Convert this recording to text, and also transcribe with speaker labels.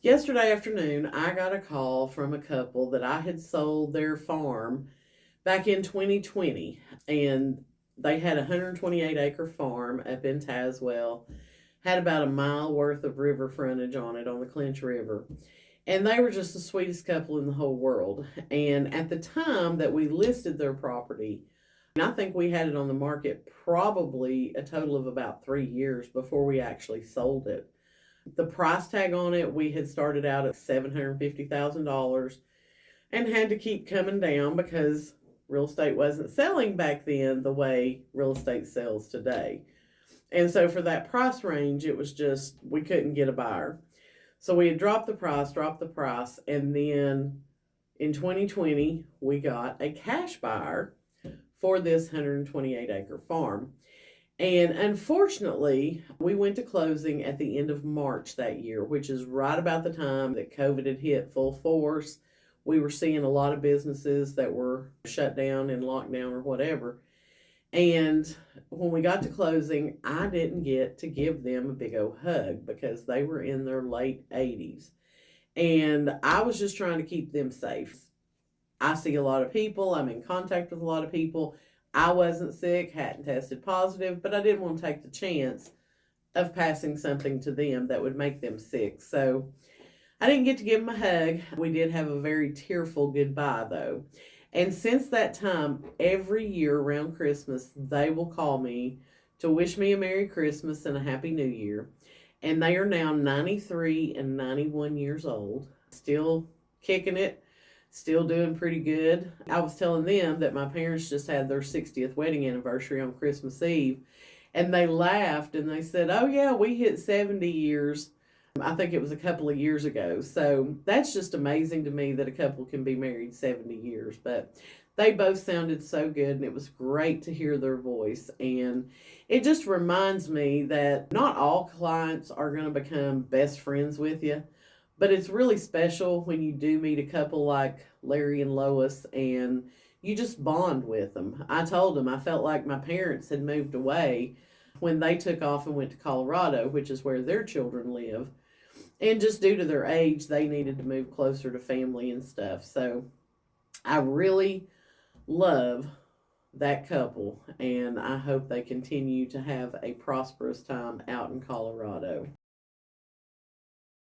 Speaker 1: Yesterday afternoon, I got a call from a couple that I had sold their farm back in 2020, and they had a 128-acre farm up in Tazewell, had about a mile worth of river frontage on it on the Clinch River. And they were just the sweetest couple in the whole world. And at the time that we listed their property, I think we had it on the market probably a total of about 3 years before we actually sold it. The price tag on it, we had started out at $750,000 and had to keep coming down because real estate wasn't selling back then the way real estate sells today. And so for that price range, it was just, we couldn't get a buyer. So we had dropped the price, and then in 2020, we got a cash buyer for this 128-acre farm. And unfortunately, we went to closing at the end of March that year, which is right about the time that COVID had hit full force. We were seeing a lot of businesses that were shut down and locked down or whatever. And when we got to closing, I didn't get to give them a big old hug because they were in their late 80s. And I was just trying to keep them safe. I see a lot of people, I'm in contact with a lot of people. I wasn't sick, hadn't tested positive, but I didn't want to take the chance of passing something to them that would make them sick. So I didn't get to give them a hug. We did have a very tearful goodbye, though. And since that time, every year around Christmas, they will call me to wish me a Merry Christmas and a Happy New Year. And they are now 93 and 91 years old, still kicking it, still doing pretty good. I was telling them that my parents just had their 60th wedding anniversary on Christmas Eve, and they laughed and they said, "Oh, yeah, we hit 70 years. I think it was a couple of years ago." So that's just amazing to me that a couple can be married 70 years. But they both sounded so good, and it was great to hear their voice. And it just reminds me that not all clients are going to become best friends with you, but it's really special when you do meet a couple like Larry and Lois and you just bond with them. I told them I felt like my parents had moved away when they took off and went to Colorado, which is where their children live. And just due to their age, they needed to move closer to family and stuff. So I really love that couple, and I hope they continue to have a prosperous time out in Colorado.